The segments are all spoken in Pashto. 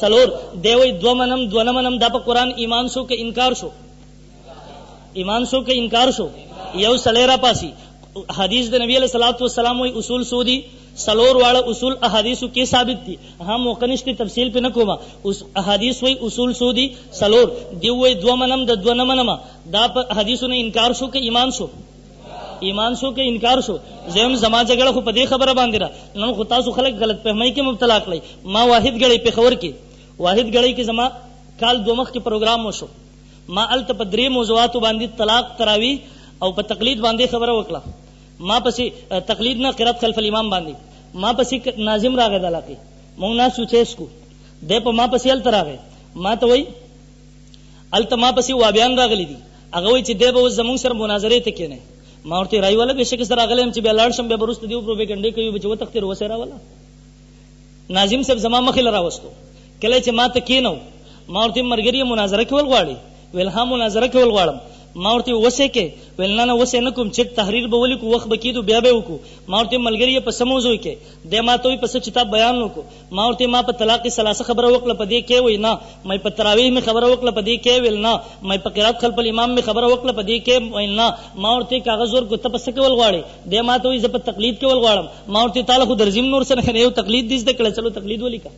سلور دیوی دو منم دو نمنم دا پا قرآن ایمان شو که انکار شو ایمان شو که انکار شو یو سلیرا پاسی حدیث د نبی علیہ الصلوۃ والسلام وی اصول سودی سلور والا اصول احادیث کی ثابت تھی ہاں موقنشتی تفصیل پہ نہ کوما احادیث وی اصول سودی سلور دیوی دو منم د دو نمنم دا پا حدیث نے انکار شو کہ ایمان شو ایمان شو کہ انکار شو زم زما جګړه خو په دې خبره باندې را نن خو تاسو خلک غلط فهمۍ کې مبتلا کړی ما واحد غړي په خبر کې واحد غړي کې زما کال دومخ کې پروګرام وشو ما الته په درې موضوعات باندې طلاق تراوی او په تقلید باندې خبره وکړه ما پسې تقلید نه قرات خلف الامام باندې ما پسې ناظم راغی دلاکي مونږ نه سوچېس کو دې په ما پسې ال تراغه ما ته وای الته ما پسې وابیان راغلی دي هغه وای چې دې به زمونږ سره مناظره ته کېنه ما ورته راي والا بشک سره غلم چې بلال شم به برست دیو پروپاګاندا کوي بچو تختیر وسره والا ناظم صاحب زما مخې لرا وستو کله چې ما ته کینو ما ورته مرګري مناظره کول غواړي ویل ها مناظره کول غواړم ما ورته وسه کې ویل نه وسه نه کوم چې تحریر به ولي کو وخت بکیدو بیا به وکړو ما ورته ملګری په سموزوي کې د ما ته په کتاب بیان وکړو ما ورته ما په طلاق ثلاثه خبره وکړه په دې کې وای نه مې په تراویح می خبره وکړه په دې کې ویل نه مې په قرات خلف الامام می خبره وکړه په دې کې ویل نه ما ورته کاغذ ور ګته پس کول غواړي د ما ته یې په تقلید کول غواړم ما ورته تعالی خو درځم نور سره نه یو تقلید دې د کله چلو تقلید ولي کا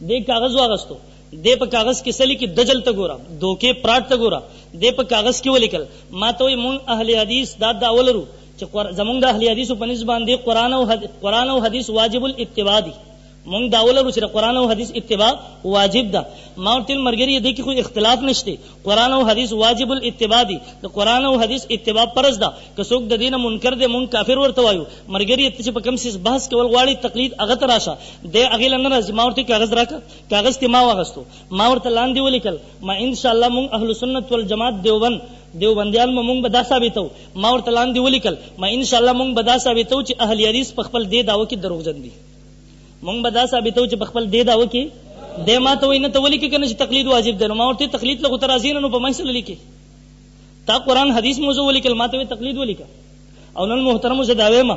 دې کاغذ واغستو دې په کاغذ کې سلی کې دجل ته ګورم دوکې پراټ ته ګورم دې په کاغذ کې ولیکل ما ته وي مون اهل حدیث دا اولرو چې زمونږ د اهل حدیث په نسبت باندې قرآن او حدیث واجب الاتباع دي مونږ دا اولرو چې قرآن او حدیث اتباع واجب ده ما ورته مرګري دې کې کوئی اختلاف نشته قرآن او حدیث واجب الاتباع دي د قرآن او حدیث اتباع فرض ده که څوک د دینه منکر دي مونږ کافر ورته وایو مرګري ته په کوم څه بحث کول غواړي تقلید هغه تراشه د اغه لنه راځي ما ورته کاغذ راکا کاغذ ته ما واغستو ما ورته لاندې ولیکل ما ان شاء الله مونږ اهل سنت والجماعت دیوبندیان مونږ به دا ثابتو ما ورته لاندې ولیکل ما ان شاء الله مونږ به دا ثابتو چې اهل حدیث په خپل دې داو کې دروغجن دي مونږ به دا ثابتو چې په خپل دې داو کې د ما ته وینه ته ولي کې کنه چې تقلید واجب ده نو ما ورته تقلید له ترازین نو په مسله لیکي تا قرآن حدیث موضوع ولیکل ما ته تقلید ولیکل او نن محترم زه دا وایم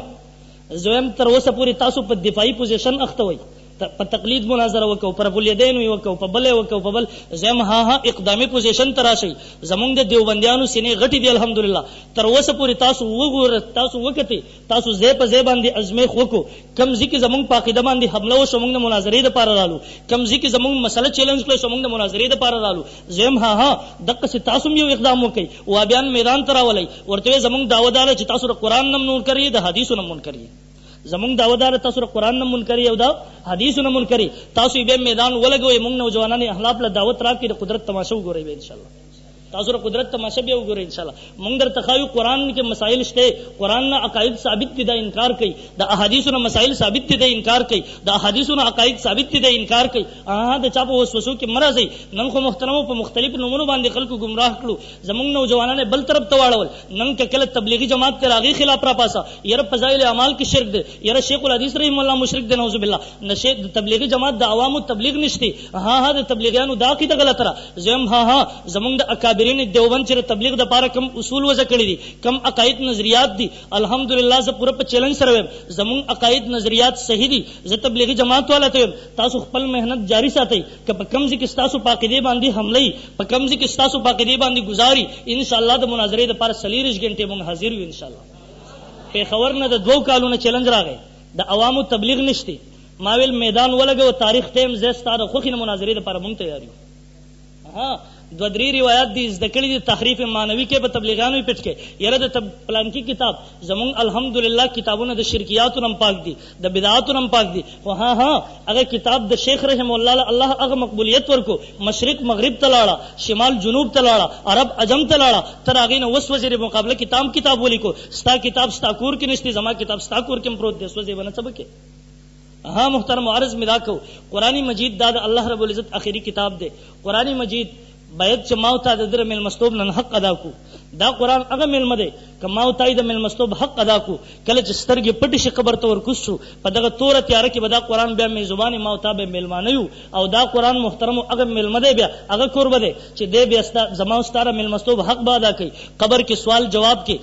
زویم تر اوسه پوری تاسو په دفاعي پوزیشن اخته وای په تقلید مناظره وکاو پر بولیدین وکاو په بل وکاو په بل زم ها اقدامي پوزیشن تراشي زمونږ د دیوبندیانو سینې غټي دي الحمدلله تر اوسه پوری تاسو وګور تاسو وکته تاسو زې په زې باندې ازمه خوکو کم ځکه زمونږ پاکیده باندې حمله او شمونږ د مناظرې د پاره رالو کم ځکه زمونږ مسله چیلنج کړو شمونږ د مناظرې د پاره رالو زم ها دغه چې تاسو یو اقدام وکي او بیان میدان تراولای ورته زمونږ داودار چې تاسو قرآن نم نور کړی د حدیثو نم نور کړی زمونږ داودار تاسو قرآن نه منکري او دا حدیث نه منکري تاسو به میدان ولګوي موږ نوجوانانو اخلاق له دعوت راکړي د قدرت تماشا وګورئ به ان شاء الله تاسو ر قدرت تماشا به وګورئ ان شاء الله موږ در تخایو قرآن کې مسائل شته قرآن نه عقاید ثابت دي دا انکار کوي د احادیثو نه مسائل ثابت دي دا انکار کوي د احادیثو نه عقاید ثابت دي دا انکار کوي د چا په وسوسو کې مرزي نن خو محترمو په مختلف نمونو باندې خلکو گمراه کړو زمونږ نوجوانانو بل طرف ته واړول نن کله تبلیغی جماعت ته راغي خلاف را پاسا یره فضائل اعمال کې شرک دي یره شیخ الحدیث رحم الله مشرک دي نعوذ بالله نشه تبلیغی جماعت د عوامو تبلیغ نشته د تبلیغیانو دا کی د غلطه زم زمونږ د اکابرین دیوبند چې تبلیغ د پاره کم اصول وځ کړی دي کم عقاید نظریات دي الحمدلله زه پوره په چیلنج سره ویم زمونږ عقاید نظریات صحیح دي زه تبلیغی جماعت والا ته تاسو خپل مهنت جاری ساتئ که په کم ځکه تاسو پاکیده باندې حمله په کم ځکه تاسو پاکیده باندې گزاري ان شاء الله د مناظرې د پاره 40 غنټه مونږ حاضر یو ان شاء الله په خبر نه د 2 کالونو چیلنج راغی د عوامو تبلیغ نشته ماویل میدان ولګو تاریخ ټیم زستاره خوخي مناظرې د پاره مونږ تیار یو دو درې روایت دي د کړي د تحریف مانوي کې په تبلیغانو پټ کې یره د پلان کې کتاب زمون الحمدلله کتابونه د شرکیاتو نم پاک دي د بدعاتو نم پاک دي خو هغه کتاب د شیخ رحم الله هغه مقبولیت ورکو مشرق مغرب تلاړه شمال جنوب تلاړه عرب عجم تلاړه تر هغه نو وسوځي مقابله کتاب ولیکو ستا کتاب ستا کور کې نشته زما کتاب ستا کور کې پروت دی سوځي ونه سبکه محترم عرض مدا کو قرآن مجید دا الله رب العزت اخری کتاب دے قرآن مجید باید چې ماو ته د در ملمستوب نن حق ادا کو. دا قرآن هغه ملمه دی که ماو ته د ملمستوب حق ادا کو. کله چې سترګې پټې شي قبر ته ورکوز شو په دغه توره تیاره کې به دا قرآن بیا میزبان ماو ته به ملمانه یو. او دا قرآن محترم هغه ملمه دی بیا هغه کور به دی چې دی بیا زما ستاره ملمستوب حق به ادا کوي. قبر کې سوال جواب کې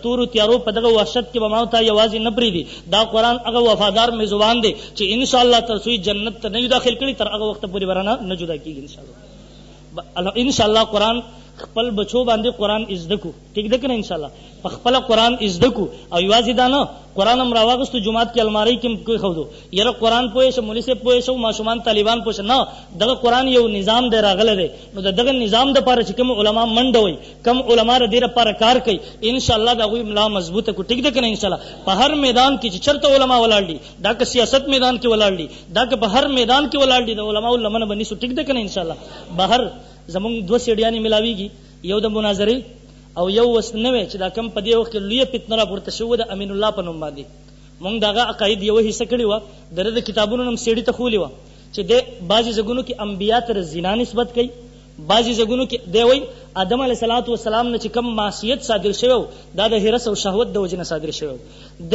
تور تیارو په دغه وحشت کې به ماو ته یوازې نه پرېږدي. دا قرآن هغه وفادار میزبان دی چې ان شاء الله تر څو جنت ته نه داخل کړي تر هغه وخت پورې ورانه نه جدا کیږي ان شاء الله. ان شاء الله قرآن خپل بچو باندې قرآن ازدکو ٹھیک ده کنه ان شاء الله په خپل قرآن ازدکو. او یوازې دا نه قرآن هم راواغستو جمعات کې الماری کې کوي خو یره قرآن پوهې شو مولوی صاحب پوهې شو ماشومان طالبان پوهې نه. دغه قرآن یو نظام دی راغله دی. نو دغه نظام د پاره چې کوم علما منډه وي کوم علما ر دې لپاره کار کوي ان شاء الله دا غوي ملا مضبوطه کو ٹھیک ده کنه ان شاء الله. په هر میدان کې چې چرته علما ولاړ دي دا که سیاست میدان کې ولاړ دي دا که په هر میدان کې ولاړ دي د علماء لمنه بني سو ٹھیک ده کنه ان شاء الله. بهر زمونږ دوه سیډیانی ملاویږي یو د مناظره او یو وسنوي چې دا کم په دې وخت کې لوی فتنه را پورته شو د امین الله په نوم باندې. مونږ داغه عقاید یو حصہ کړی و د کتابونو نم سیډی ته خولي و چې د بعضی زګونو کې انبیا تر زنا نسبت کوي بعضی زګونو کې دی وای آدم علیه السلام نه چې کم معصیت صادر شوی دا د هرس او شهوت د وجنه صادر شوی. د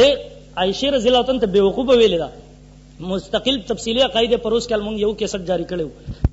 عائشه رضی الله عنها ته بیوقوفه ویل دا مستقل تفصیلی عقاید پروس کال مونږ یو کیسټ جاری کړو